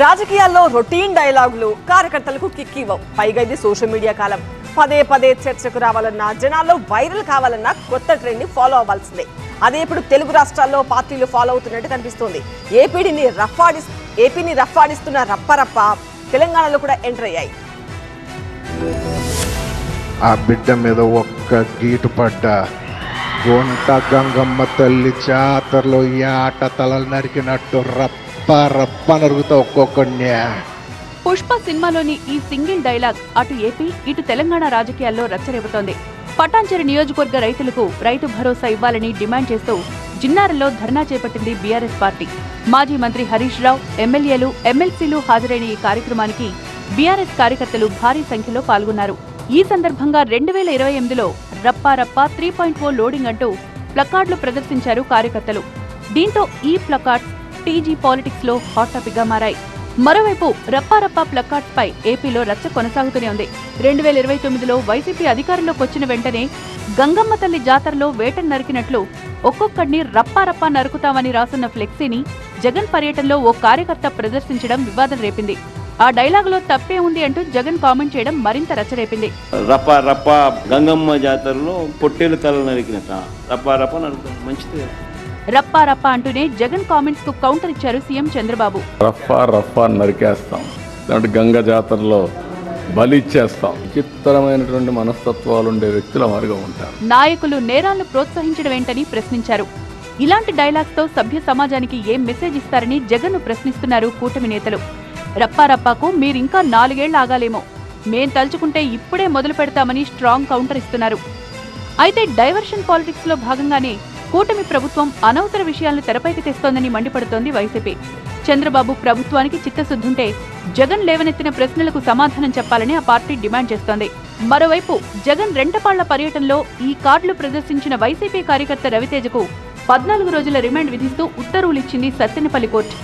రాజకీయాల్లో రొటీన్ డైలాగులు కార్యకర్తలకు కిక్కివ్వవు. పైగా ఇది సోషల్ మీడియా కాలం. పదే పదే చర్చకు రావాలన్నా, జనాల్లో వైరల్ కావాలన్నా కొత్త ట్రెండ్ ని ఫాలో అవ్వాల్సిందే. అదే ఇప్పుడు తెలుగు రాష్ట్రాల్లో పార్టీలు ఫాలో అవుతున్నట్టు కనిపిస్తోంది. ఏపీని రఫ్ఫాడిస్తున్న రప్పరప్ప తెలంగాణలో కూడా ఎంటర్ అయ్యాయి. ఆ బిడ్డ మీద ఒక్క గీటు పడ్డా వంట గంగమ్మ తల్లి జాతరలో ఈ ఆట తలలు నరికినట్టు రప్ప రప్ప నరుగుతా ఒక్కొక్కడిని. పుష్ప సినిమాలోని ఈ సింగిల్ డైలాగ్ అటు ఏపీ ఇటు తెలంగాణ రాజకీయాల్లో రచ్చరేపుతోంది. పటాన్చెరు నియోజకవర్గ రైతులకు రైతు భరోసా ఇవ్వాలని డిమాండ్ చేస్తూ జిన్నారంలో ధర్నా చేపట్టింది బీఆర్ఎస్ పార్టీ. మాజీ మంత్రి హరీష్ రావు, ఎమ్మెల్యేలు, ఎమ్మెల్సీలు హాజరైన ఈ కార్యక్రమానికి బీఆర్ఎస్ కార్యకర్తలు భారీ సంఖ్యలో పాల్గొన్నారు. ఈ సందర్భంగా 2028లో రప్పారప్ప 3.0 లోడింగ్ అంటూ ప్లకార్డులు ప్రదర్శించారు కార్యకర్తలు. దీంతో ఈ ప్లకార్డ్స్ టీజీ పాలిటిక్స్ లో హాట్ టాపిక్ గా మారాయి. మరోవైపు రప్పారప్ప ప్లకార్డ్స్ పై ఏపీలో రచ్చ కొనసాగుతూనే ఉంది. 2029లో వైసీపీ అధికారంలోకి వచ్చిన వెంటనే గంగమ్మ తల్లి జాతరలో వేటను నరికినట్లు ఒక్కొక్కడిని రప్పారప్ప నరుకుతామని రాసున్న ఫ్లెక్సీని జగన్ పర్యటనలో ఓ కార్యకర్త ప్రదర్శించడం వివాదం రేపింది. ఆ డైలాగులో తప్పే ఉంది అంటూ జగన్ కామెంట్ చేయడం మరింత రచ్చరేపింది. రప్పా రప్పా గంగమ్మ జాతరలో పొట్టేలు తల నరికినట్ట రప్పా రప్ప నరుకుతాం మంచిది. రప్పా రప్పా అంటూనే జగన్ కామెంట్స్ కు కౌంటర్ ఇచ్చారు సీఎం చంద్రబాబు. రప్పా రప్పా నరికేస్తాం, లేదంటే గంగ జాతరలో బలిచ్చేస్తాం. విచిత్రమైనటువంటి మనస్తత్వాలుండే వ్యక్తుల వారుగా ఉంటారు. నాయకులు నేరాలను ప్రోత్సహించడం ఏంటని ప్రశ్నించారు. ఇలాంటి డైలాగ్స్ తో సభ్య సమాజానికి ఏం మెసేజ్ ఇస్తారని జగన్ ను ప్రశ్నిస్తున్నారు కూటమి నేతలు. రప్పారప్పాకు మీరింకా 4 ఏళ్లు ఆగాలేమో, మేం తలుచుకుంటే ఇప్పుడే మొదలు పెడతామని స్ట్రాంగ్ కౌంటర్ ఇస్తున్నారు. అయితే డైవర్షన్ పాలిటిక్స్ లో భాగంగానే కూటమి ప్రభుత్వం అనవసర విషయాలను తెరపైకి తెస్తోందని మండిపడుతోంది వైసీపీ. చంద్రబాబు ప్రభుత్వానికి చిత్తశుద్ధుంటే జగన్ లేవనెత్తిన ప్రశ్నలకు సమాధానం చెప్పాలని ఆ పార్టీ డిమాండ్ చేస్తోంది. మరోవైపు జగన్ రెంటపాళ్ల పర్యటనలో ఈ కార్డులు ప్రదర్శించిన వైసీపీ కార్యకర్త రవితేజకు 14 రోజుల రిమాండ్ విధిస్తూ ఉత్తర్వులిచ్చింది సత్తెనపల్లి కోర్టు.